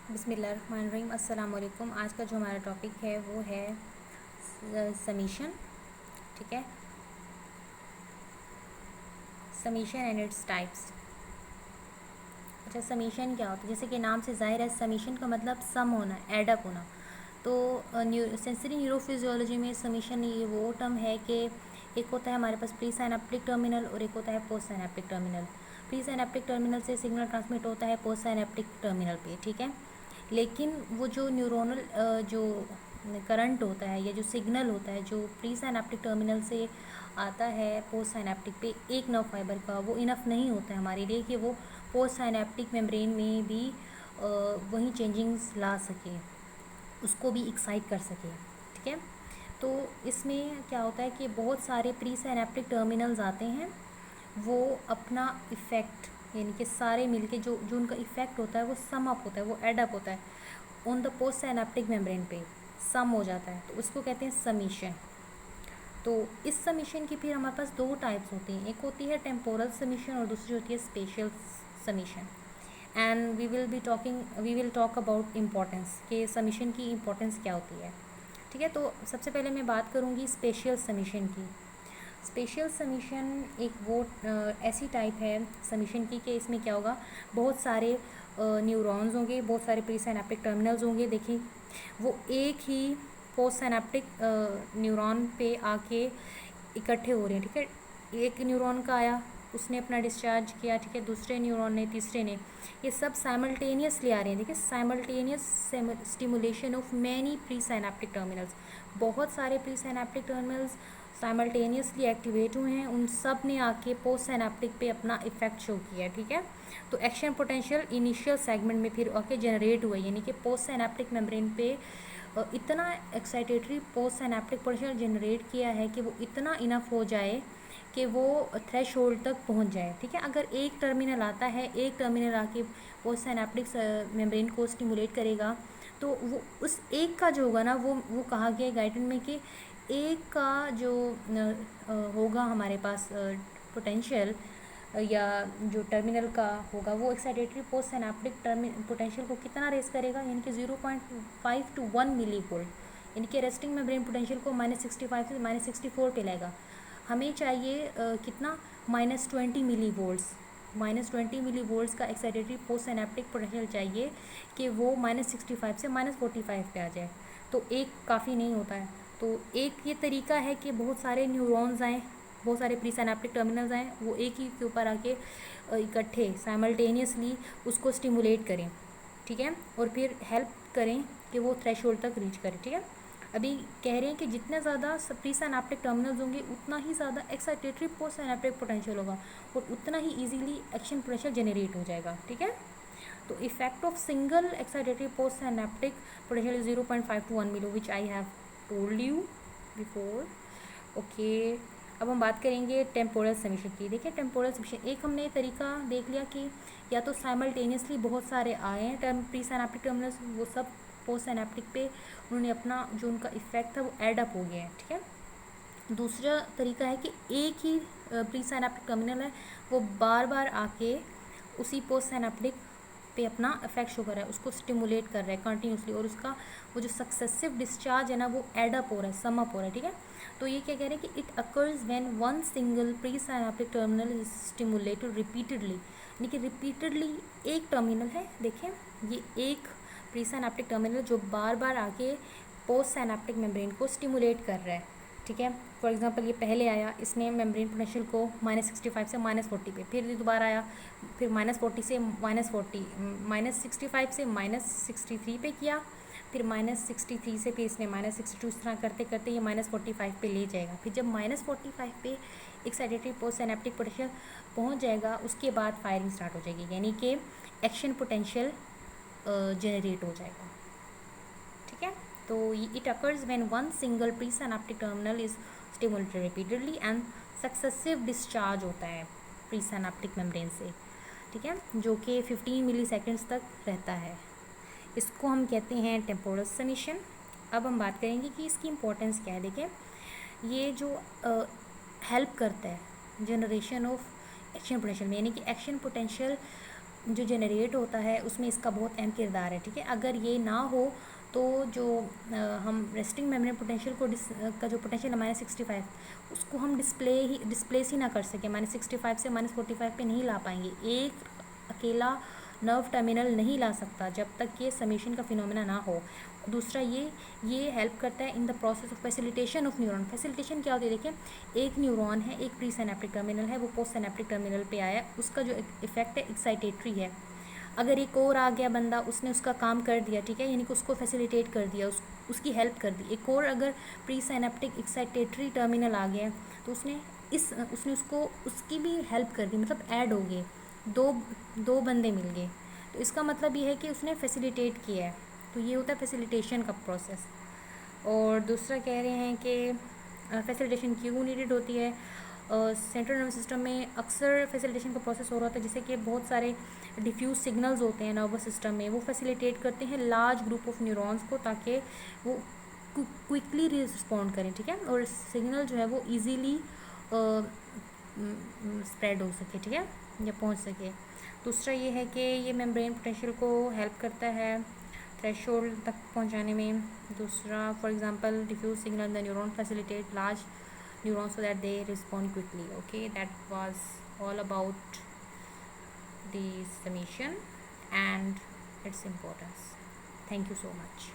बिस्मिल्लाहिर्रहमानिर्रहीम। अस्सलाम वालेकुम। आज का जो हमारा टॉपिक है वो है समीशन। ठीक है, समीशन एंड इट्स टाइप्स। अच्छा, समीशन क्या होता है? जैसे कि नाम से जाहिर है, समीशन का मतलब सम होना, एडअप होना। तो सेंसरी न्यूरोफिजियोलॉजी में समीशन ये वो टर्म है कि एक होता है हमारे पास प्री साइनेप्टिक टर्मिनल और एक होता है post synaptic terminal. Pre synaptic terminal से सिग्नल ट्रांसमिट होता है पोस्ट साइनेप्टिक टर्मिनल पे। ठीक है, लेकिन वो जो न्यूरोनल जो करंट होता है या जो सिग्नल होता है जो प्री साइनेप्टिक टर्मिनल से आता है पोस्ट साइनेप्टिक पे एक नर्व फाइबर का, वो इनफ नहीं होता है हमारे लिए कि वो पोस्ट साइनेप्टिक मेम्ब्रेन में भी वही चेंजिंग्स ला सके, उसको भी एक्साइट कर सके। ठीक है, तो इसमें क्या होता है कि बहुत सारे प्री साइनेप्टिक टर्मिनल्स आते हैं, वो अपना इफ़ेक्ट यानी कि सारे मिलके जो जो उनका इफ़ेक्ट होता है वो सम अप होता है, वो एड अप होता है on the post synaptic membrane पे, सम हो जाता है, तो उसको कहते हैं समीशन। तो इस समीशन की फिर हमारे पास दो टाइप्स होती हैं, एक होती है टेम्पोरल समीशन और दूसरी होती है spatial summation. And we will talk about importance कि समीशन की इम्पोर्टेंस क्या होती है। ठीक है, तो सबसे पहले मैं बात करूँगी स्पेशियल समीशन की। स्पेशियल समीशन एक वो ऐसी टाइप है समीशन की कि इसमें क्या होगा, बहुत सारे न्यूरॉन्स होंगे, बहुत सारे प्री साइनेप्टिक टर्मिनल्स होंगे। देखिए, वो एक ही पोस्ट साइनेप्टिक न्यूरॉन पे आके इकट्ठे हो रहे हैं। ठीक है, एक न्यूरॉन का आया, उसने अपना डिस्चार्ज किया। ठीक है, दूसरे न्यूरॉन ने, तीसरे ने, ये सब साइमल्टेनियसली आ रहे हैं। देखिए, simultaneous stimulation of many pre synaptic terminals, बहुत सारे pre synaptic terminals simultaneously activate हुए हैं, उन सब ने आके पोस्ट साइनेप्टिक पे अपना इफेक्ट शो किया। ठीक है, तो एक्शन पोटेंशियल इनिशियल सेगमेंट में फिर आके जनरेट हुआ, यानी कि पोस्ट साइनेप्टिक मेम्ब्रेन पे इतना excitatory post synaptic potential generate किया है कि वो इतना इनफ हो जाए कि वो थ्रेश होल्ड तक पहुंच जाए। ठीक है, अगर एक टर्मिनल आता है, एक टर्मिनल आके पोस्ट साइनेप्टिक मेम्ब्रेन को स्टिमुलेट करेगा, तो वो उस एक का जो होगा ना, वो कहा गया है गाइडेंस में कि एक का जो होगा हमारे पास पोटेंशियल या जो टर्मिनल का होगा, वो एक्साइटेटरी पोस्ट सिनेप्टिक पोटेंशियल को कितना रेस करेगा, यानी कि 0.5 to 1 मिली वोल्ट, यानी कि रेस्टिंग मेम्ब्रेन पोटेंशियल को -65 से -64 पे लाएगा। हमें चाहिए कितना, -20 मिली वोल्ट्स, -20 मिली वोल्ट्स का एक्साइटेटरी पोस्ट सिनेप्टिक पोटेंशियल चाहिए कि वो -65 से -45 पे आ जाए। तो एक काफ़ी नहीं होता है। तो एक ये तरीका है कि बहुत सारे न्यूरॉन्स आएँ, बहुत सारे प्री सिनेप्टिक टर्मिनल्स आएँ, वो एक ही के ऊपर आके इकट्ठे साइमल्टेनियसली उसको स्टिमुलेट करें। ठीक है, और फिर हेल्प करें कि वो थ्रेशोल्ड तक रीच करें। ठीक है, अभी कह रहे हैं कि जितने ज़्यादा प्री सिनेप्टिक टर्मिनल्स होंगे उतना ही ज़्यादा एक्साइटेटरी पोस्ट सिनेप्टिक पोटेंशियल होगा और उतना ही ईजिली एक्शन पोटेंशियल जनरेट हो जाएगा। ठीक है, तो effect of single excitatory post synaptic potential is 0.5 to 1 millivolt, which I have told you before. Okay, अब हम बात करेंगे टेम्पोरल समीशन की। देखिए, टेम्पोरल समीशन एक हमने तरीका देख लिया कि या तो साइमल्टेनियसली बहुत सारे आए हैं प्री सिनेप्टिक टर्मिनल्स, वो सब पोस्ट सिनेप्टिक पे उन्होंने अपना जो उनका इफेक्ट था वो एड अप हो गया है। ठीक है, दूसरा तरीका है कि एक ही प्री सिनेप्टिक टर्मिनल है, वो बार बार आके उसी पोस्ट सिनेप्टिक पे अपना इफेक्ट शो कर रहा है, उसको स्टिमुलेट कर रहा है कंटिन्यूसली, और उसका वो जो सक्सेसिव डिस्चार्ज है ना, वो एड अप हो रहा है, सम अप हो रहा है। ठीक है, तो ये क्या कह रहे हैं कि it occurs when one single pre synaptic terminal is stimulated repeatedly, यानी कि रिपीटेडली एक टर्मिनल है, देखें ये एक प्री साइनेप्टिक टर्मिनल जो बार बार आके पोस्ट साइनेप्टिक मेम्ब्रेन को स्टिमुलेट कर रहा है। ठीक है, फॉर एग्जांपल ये पहले आया, इसने मेम्ब्रेन पोटेंशियल को -65 से -40 पे, फिर दोबारा आया, फिर -40 से -40, -65 से -63 पे किया, फिर -63 से फिर इसने -62, इस तरह करते करते ये -45 पे ले जाएगा। फिर जब -45 पे एक्साइटेटरी पोस्ट सिनेप्टिक पोटेंशियल पहुंच जाएगा, उसके बाद फायरिंग स्टार्ट हो जाएगी, यानी कि एक्शन पोटेंशियल जनरेट हो जाएगा। ठीक है, तो it occurs when one single pre synaptic terminal is stimulated repeatedly and successive discharge होता है प्री सिनेप्टिक मेम्ब्रेन से। ठीक है, जो कि 15 मिली सेकेंड्स तक रहता है, इसको हम कहते हैं टेम्पोरल समीशन। अब हम बात करेंगे कि इसकी इम्पोर्टेंस क्या है। देखें, ये जो हेल्प करता है जनरेशन ऑफ एक्शन पोटेंशियल में, यानी कि एक्शन पोटेंशियल जो जनरेट होता है उसमें इसका बहुत अहम किरदार है, ठीक है। अगर ये ना हो तो जो हम रेस्टिंग मेम्ब्रेन पोटेंशियल को का जो पोटेंशियल है -65, उसको हम डिस्प्लेस ही ना कर सकें, -65 से -45 पे नहीं ला पाएंगे। एक अकेला नर्व टर्मिनल नहीं ला सकता जब तक ये समेशन का फिनोमेना ना हो। दूसरा ये हेल्प करता है in the process of facilitation of neuron. Facilitation क्या होती है, देखिए एक न्यूरॉन है, एक प्री सिनेप्टिक टर्मिनल है, वो पोस्ट सिनेप्टिक टर्मिनल पे आया, उसका जो इफेक्ट है एक्साइटेटरी है। अगर एक और आ गया बंदा, उसने उसका काम कर दिया, ठीक है, यानी कि उसको फैसिलिटेट कर दिया, उसकी हेल्प कर दी। एक और अगर प्री सिनेप्टिक एक्साइटेटरी टर्मिनल आ गया तो उसने उसको उसकी भी हेल्प कर दी, मतलब ऐड हो गए, दो दो बंदे मिल गए। तो इसका मतलब ये है कि उसने फैसिलिटेट किया है। तो ये होता है फैसिलिटेशन का प्रोसेस। और दूसरा कह रहे हैं कि फैसिलिटेशन क्यों नीडेड होती है। सेंट्रल नर्वस सिस्टम में अक्सर फैसिलिटेशन का प्रोसेस हो रहा होता है, जैसे कि बहुत सारे डिफ्यूज सिग्नल्स होते हैं नर्वस सिस्टम में, वो फैसिलिटेट करते हैं लार्ज ग्रुप ऑफ न्यूरॉन्स को, ताकि वो क्विकली रिस्पॉन्ड करें, ठीक है, और सिग्नल जो है वो ईजीली स्प्रेड हो सके, ठीक है, या पहुंच सके। दूसरा ये है कि ये मेम्ब्रेन पोटेंशियल को हेल्प करता है थ्रेशोल्ड तक पहुंचाने में। दूसरा, for example diffuse signal the neuron facilitate large neurons so that they respond quickly. Okay, that was all about the summation and its importance. Thank you so much.